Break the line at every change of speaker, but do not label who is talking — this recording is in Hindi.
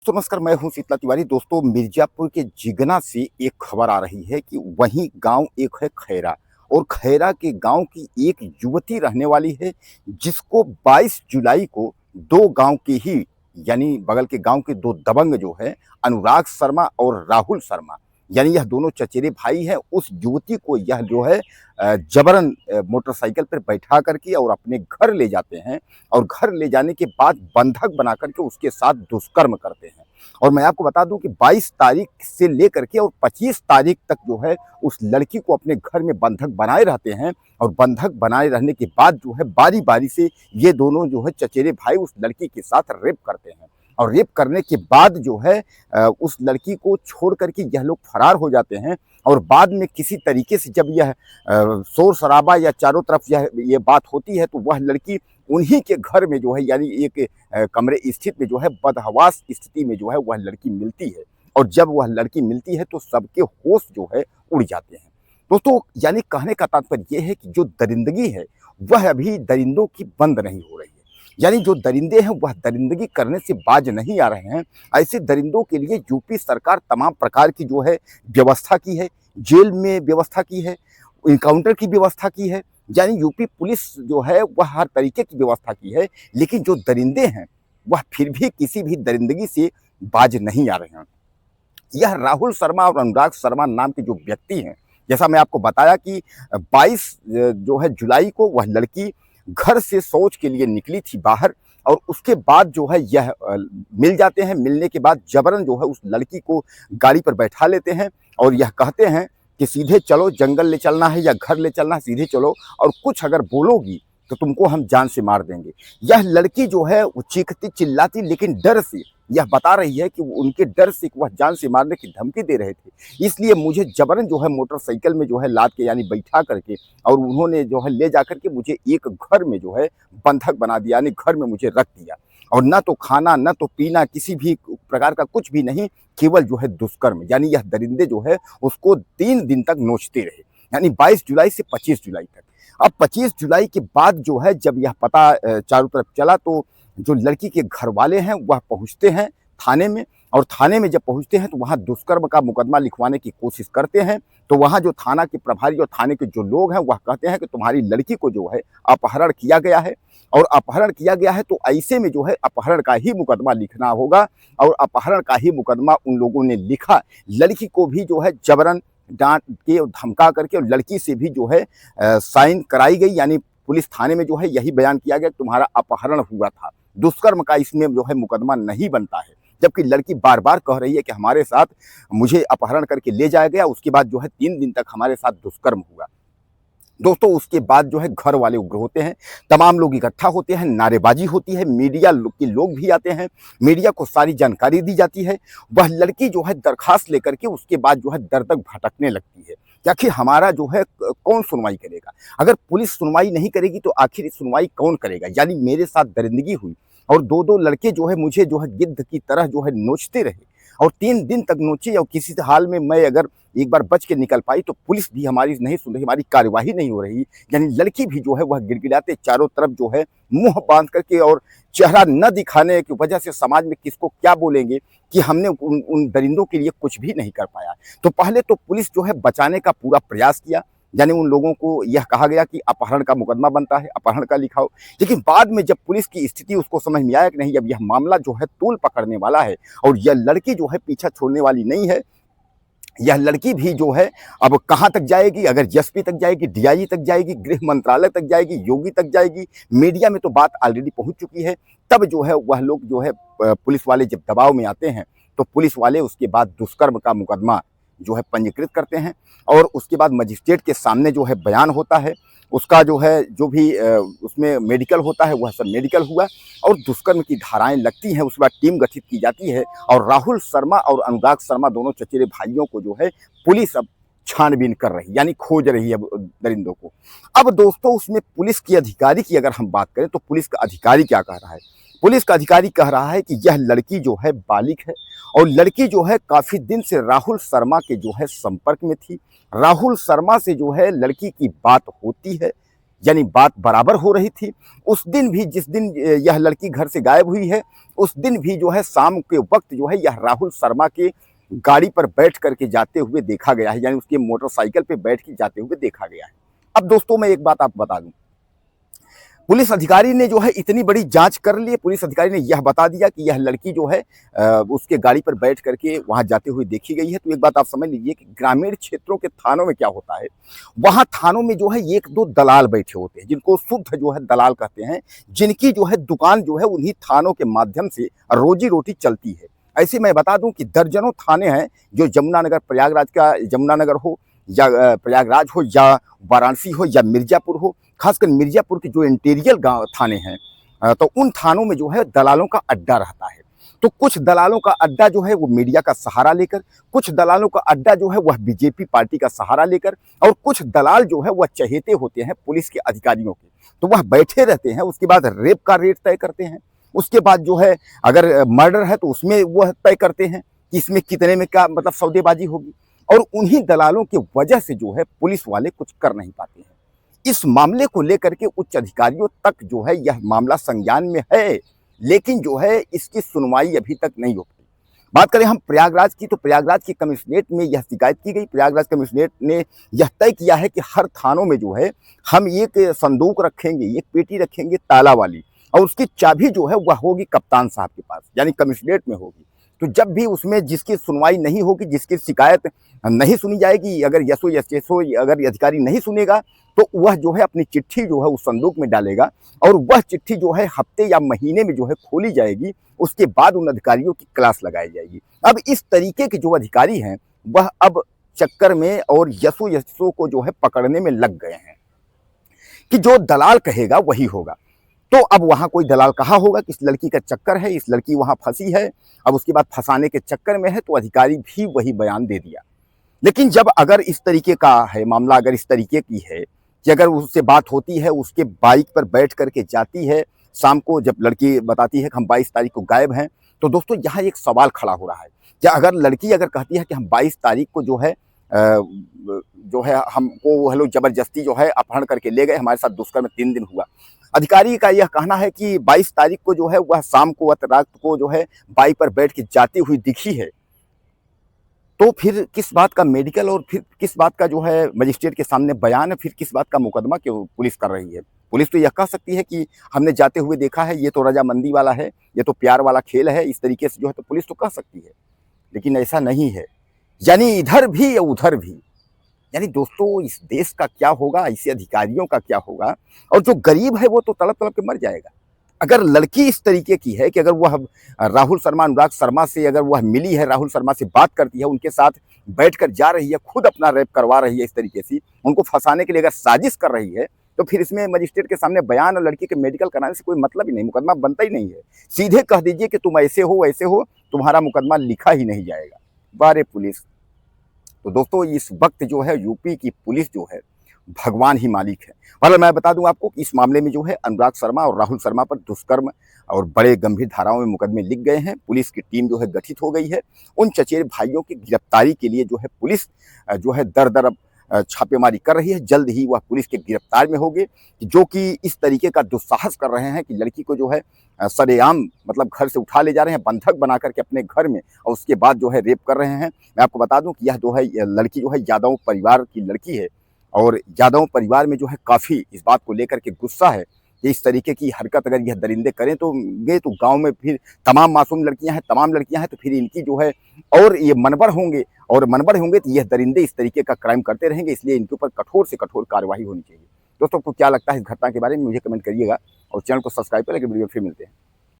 दोस्तों नमस्कार, मैं हूं शीतला तिवारी। दोस्तों, मिर्जापुर के जिगना से एक खबर आ रही है कि वहीं गांव एक है खैरा, और खैरा के गांव की एक युवती रहने वाली है, जिसको 22 जुलाई को दो गांव के ही यानी बगल के गांव के दो दबंग जो है, अनुराग शर्मा और राहुल शर्मा, यानी यह दोनों चचेरे भाई हैं। उस युवती को यह जो है जबरन मोटरसाइकिल पर बैठा करके और अपने घर ले जाते हैं, और घर ले जाने के बाद बंधक बना करके उसके साथ दुष्कर्म करते हैं। और मैं आपको बता दूं कि 22 तारीख से लेकर के और 25 तारीख तक जो है उस लड़की को अपने घर में बंधक बनाए रहते हैं, और बंधक बनाए रहने के बाद जो है बारी बारी से ये दोनों जो है चचेरे भाई उस लड़की के साथ रेप करते हैं। और रेप करने के बाद जो है उस लड़की को छोड़ करके यह लोग फरार हो जाते हैं। और बाद में किसी तरीके से जब यह शोर शराबा या चारों तरफ ये बात होती है, तो वह लड़की उन्हीं के घर में जो है यानी एक कमरे स्थित में जो है बदहवास स्थिति में जो है वह लड़की मिलती है। और जब वह लड़की मिलती है तो सबके होश जो है उड़ जाते हैं। दोस्तों, यानी कहने का तात्पर्य यह है कि जो दरिंदगी है वह अभी दरिंदों की बंद नहीं हो रही है। यानी जो दरिंदे हैं वह दरिंदगी करने से बाज नहीं आ रहे हैं। ऐसे दरिंदों के लिए यूपी सरकार तमाम प्रकार की जो है व्यवस्था की है, जेल में व्यवस्था की है, इनकाउंटर की व्यवस्था की है। यानी यूपी पुलिस जो है वह हर तरीके की व्यवस्था की है, लेकिन जो दरिंदे हैं वह फिर भी किसी भी दरिंदगी से बाज नहीं आ रहे हैं। यह राहुल शर्मा और अनुराग शर्मा नाम के जो व्यक्ति हैं, जैसा मैं आपको बताया कि 22 जो है जुलाई को वह लड़की घर से शौच के लिए निकली थी बाहर, और उसके बाद जो है यह मिल जाते हैं। मिलने के बाद जबरन जो है उस लड़की को गाड़ी पर बैठा लेते हैं और यह कहते हैं कि सीधे चलो, जंगल ले चलना है या घर ले चलना है, सीधे चलो, और कुछ अगर बोलोगी तो तुमको हम जान से मार देंगे। यह लड़की जो है वो चीखती चिल्लाती, लेकिन डर से यह बता रही है कि उनके डर से वह जान से मारने की धमकी दे रहे थे, इसलिए मुझे जबरन जो है मोटरसाइकिल में जो है लाद के यानी बैठा करके, और उन्होंने जो है ले जाकर के मुझे एक घर में जो है बंधक बना दिया, यानी घर में मुझे रख दिया। और न तो खाना न तो पीना, किसी भी प्रकार का कुछ भी नहीं, केवल जो है दुष्कर्म। यानी यह दरिंदे जो है उसको 3 दिन तक नोचते रहे, यानी 22 जुलाई से 25 जुलाई तक। अब 25 जुलाई के बाद जो है जब यह पता चारों तरफ चला, तो जो लड़की के घर वाले हैं वह पहुंचते हैं थाने में, और थाने में जब पहुंचते हैं तो वहां दुष्कर्म का मुकदमा लिखवाने की कोशिश करते हैं। तो वहां जो थाना के प्रभारी और थाने के जो लोग हैं वह कहते हैं कि तुम्हारी लड़की को जो है अपहरण किया गया है, और अपहरण किया गया है तो ऐसे में जो है अपहरण का ही मुकदमा लिखना होगा। और अपहरण का ही मुकदमा उन लोगों ने लिखा। लड़की को भी जो है जबरन डांट के और धमका करके, और लड़की से भी जो है साइन कराई गई, यानी पुलिस थाने में जो है यही बयान किया गया कि तुम्हारा अपहरण हुआ था, दुष्कर्म का इसमें जो है मुकदमा नहीं बनता है। जबकि लड़की बार बार कह रही है कि हमारे साथ मुझे अपहरण करके ले जाया गया, उसके बाद जो है 3 दिन तक हमारे साथ दुष्कर्म हुआ। दोस्तों, उसके बाद जो है घर वाले उग्र होते हैं, तमाम लोग इकट्ठा होते हैं, नारेबाजी होती है, मीडिया के लोग भी आते हैं, मीडिया को सारी जानकारी दी जाती है। वह लड़की जो है दरखास्त लेकर के उसके बाद जो है दर दर भटकने लगती है कि आखिर हमारा जो है कौन सुनवाई करेगा। अगर पुलिस सुनवाई नहीं करेगी तो आखिर सुनवाई कौन करेगा। यानी मेरे साथ दरिंदगी हुई और दो लड़के जो है मुझे जो है गिद्ध की तरह जो है नोचते रहे, और 3 दिन तक नोचे, और किसी हाल में मैं अगर एक बार बच के निकल पाई तो पुलिस भी हमारी नहीं सुन रही, हमारी कार्यवाही नहीं हो रही। यानी लड़की भी जो है वह गिड़गिड़ाते चारों तरफ जो है मुंह बांध करके, और चेहरा न दिखाने की वजह से समाज में किसको क्या बोलेंगे कि हमने उन दरिंदों के लिए कुछ भी नहीं कर पाया। तो पहले तो पुलिस जो है बचाने का पूरा प्रयास किया, यानी उन लोगों को यह कहा गया कि अपहरण का मुकदमा बनता है, अपहरण का लिखाओ। लेकिन बाद में जब पुलिस की स्थिति उसको समझ में आया कि नहीं, अब यह मामला जो है तूल पकड़ने वाला है, और यह लड़की जो है पीछा छोड़ने वाली नहीं है। यह लड़की भी जो है अब कहाँ तक जाएगी, अगर एसपी तक जाएगी, डीआईजी तक जाएगी, गृह मंत्रालय तक जाएगी, योगी तक जाएगी, मीडिया में तो बात ऑलरेडी पहुंच चुकी है। तब जो है वह लोग जो है पुलिस वाले जब दबाव में आते हैं तो पुलिस वाले उसके बाद दुष्कर्म का मुकदमा जो है पंजीकृत करते हैं, और उसके बाद मजिस्ट्रेट के सामने जो है बयान होता है, उसका जो है जो भी उसमें मेडिकल होता है वह सब मेडिकल हुआ, और दुष्कर्म की धाराएं लगती हैं। उसके बाद टीम गठित की जाती है, और राहुल शर्मा और अनुराग शर्मा दोनों चचेरे भाइयों को जो है पुलिस अब छानबीन कर रही, यानी खोज रही है दरिंदों को। अब दोस्तों, उसमें पुलिस की अधिकारी की अगर हम बात करें तो पुलिस का अधिकारी क्या कह रहा है। पुलिस का अधिकारी कह रहा है कि यह लड़की जो है बालिग है, और लड़की जो है काफ़ी दिन से राहुल शर्मा के जो है संपर्क में थी। राहुल शर्मा से जो है लड़की की बात होती है, यानी बात बराबर हो रही थी। उस दिन भी जिस दिन यह लड़की घर से गायब हुई है, उस दिन भी जो है शाम के वक्त जो है यह राहुल शर्मा के गाड़ी पर बैठ करके जाते हुए देखा गया है, यानी उसके मोटरसाइकिल पे बैठ के जाते हुए देखा गया है। अब दोस्तों मैं एक बात आपको बता दूं, पुलिस अधिकारी ने जो है इतनी बड़ी जांच कर ली, पुलिस अधिकारी ने यह बता दिया कि यह लड़की जो है उसके गाड़ी पर बैठ करके वहां जाते हुए देखी गई है। तो एक बात आप समझ लीजिए कि ग्रामीण क्षेत्रों के थानों में क्या होता है, वहां थानों में जो है एक दो दलाल बैठे होते हैं, जिनको शुद्ध जो है दलाल कहते हैं, जिनकी जो है दुकान जो है उन्हीं थानों के माध्यम से रोजी रोटी चलती है। ऐसे मैं बता दूं कि दर्जनों थाने हैं जो यमुनानगर, प्रयागराज का यमुनानगर हो या प्रयागराज हो या वाराणसी हो या मिर्जापुर हो, खासकर मिर्जापुर के जो इंटीरियर गांव थाने हैं, तो उन थानों में जो है दलालों का अड्डा रहता है। तो कुछ दलालों का अड्डा जो है वो मीडिया का सहारा लेकर, कुछ दलालों का अड्डा जो है वह बीजेपी पार्टी का सहारा लेकर, और कुछ दलाल जो है वह चहेते होते हैं पुलिस के अधिकारियों के, तो वह बैठे रहते हैं। उसके बाद रेप का रेट तय करते हैं, उसके बाद जो है अगर मर्डर है तो उसमें वह तय करते हैं कि इसमें कितने में क्या मतलब सौदेबाजी होगी। और उन्हीं दलालों की वजह से जो है पुलिस वाले कुछ कर नहीं पाते हैं। इस मामले को लेकर के उच्च अधिकारियों तक जो है यह मामला संज्ञान में है, लेकिन जो है इसकी सुनवाई अभी तक नहीं हो पाई। बात करें हम प्रयागराज की, तो प्रयागराज की कमिश्नरेट में यह शिकायत की गई। प्रयागराज कमिश्नरेट ने यह तय किया है कि हर थानों में जो है हम एक संदूक रखेंगे, एक पेटी रखेंगे ताला वाली, और उसकी चाबी जो है वह होगी कप्तान साहब के पास, यानी कमिश्नरेट में होगी। तो जब भी उसमें जिसकी सुनवाई नहीं होगी, जिसकी शिकायत नहीं सुनी जाएगी, अगर यसो यशो अगर अधिकारी नहीं सुनेगा, तो वह जो है अपनी चिट्ठी जो है उस संदूक में डालेगा, और वह चिट्ठी जो है हफ्ते या महीने में जो है खोली जाएगी। उसके बाद उन अधिकारियों की क्लास लगाई जाएगी। अब इस तरीके के जो अधिकारी हैं वह अब चक्कर में और यसो यशो को जो है पकड़ने में लग गए हैं कि जो दलाल कहेगा वही होगा। तो अब वहां कोई दलाल कहा होगा कि इस लड़की का चक्कर है, इस लड़की वहां फंसी है, अब उसके बाद फंसाने के चक्कर में है, तो अधिकारी भी वही बयान दे दिया। लेकिन जब अगर इस तरीके का है मामला, अगर इस तरीके की है कि अगर उससे बात होती है, उसके बाइक पर बैठ करके जाती है, शाम को जब लड़की बताती है कि हम 22 तारीख को गायब हैं, तो दोस्तों यहाँ एक सवाल खड़ा हो रहा है कि अगर लड़की अगर कहती है कि हम 22 तारीख को जो है हमको वो लोग जबरदस्ती जो है अपहरण करके ले गए, हमारे साथ दुष्कर्म 3 दिन हुआ, अधिकारी का यह कहना है कि 22 तारीख को जो है वह शाम को रात को जो है बाइक पर बैठ के जाती हुई दिखी है, तो फिर किस बात का मेडिकल और फिर किस बात का जो है मजिस्ट्रेट के सामने बयान है, फिर किस बात का मुकदमा क्यों पुलिस कर रही है। पुलिस तो यह कह सकती है कि हमने जाते हुए देखा है, ये तो रजामंदी वाला है, ये तो प्यार वाला खेल है, इस तरीके से जो है तो पुलिस तो कह सकती है, लेकिन ऐसा नहीं है। यानी इधर भी या उधर भी, यानी दोस्तों इस देश का क्या होगा, ऐसे अधिकारियों का क्या होगा, और जो गरीब है वो तो तड़प तड़प के मर जाएगा। अगर लड़की इस तरीके की है कि अगर वह राहुल शर्मा, अनुराग शर्मा से अगर वह मिली है, राहुल शर्मा से बात करती है, उनके साथ बैठकर जा रही है, खुद अपना रेप करवा रही है, इस तरीके से उनको फंसाने के लिए अगर साजिश कर रही है, तो फिर इसमें मजिस्ट्रेट के सामने बयान और लड़की के मेडिकल कराने से कोई मतलब ही नहीं, मुकदमा बनता ही नहीं है। सीधे कह दीजिए कि तुम ऐसे हो वैसे हो, तुम्हारा मुकदमा लिखा ही नहीं जाएगा। बारे पुलिस। तो दोस्तों इस वक्त जो है यूपी की पुलिस जो है भगवान ही मालिक है। मतलब मैं बता दूं आपको कि इस मामले में जो है अनुराग शर्मा और राहुल शर्मा पर दुष्कर्म और बड़े गंभीर धाराओं में मुकदमे लिख गए हैं। पुलिस की टीम जो है गठित हो गई है। उन चचेरे भाइयों की गिरफ्तारी के लिए जो है पुलिस जो है दर दर छापेमारी कर रही है। जल्द ही वह पुलिस के गिरफ्तार में होंगे, जो कि इस तरीके का दुस्साहस कर रहे हैं कि लड़की को जो है सरेआम मतलब घर से उठा ले जा रहे हैं, बंधक बना करके अपने घर में, और उसके बाद जो है रेप कर रहे हैं। मैं आपको बता दूं कि यह जो है लड़की जो है यादव परिवार की लड़की है, और यादव परिवार में जो है काफ़ी इस बात को लेकर के गुस्सा है कि इस तरीके की हरकत अगर यह दरिंदे करें तो गांव में फिर तमाम मासूम लड़कियां हैं, तमाम लड़कियां हैं, तो फिर इनकी जो है और ये मनबर होंगे, और मनबर होंगे तो यह दरिंदे इस तरीके का क्राइम करते रहेंगे। इसलिए इनके ऊपर कठोर से कठोर कार्रवाई होनी चाहिए। दोस्तों को क्या लगता है इस घटना के बारे में मुझे कमेंट करिएगा, और चैनल को सब्सक्राइब करें। वीडियो फिर मिलते हैं।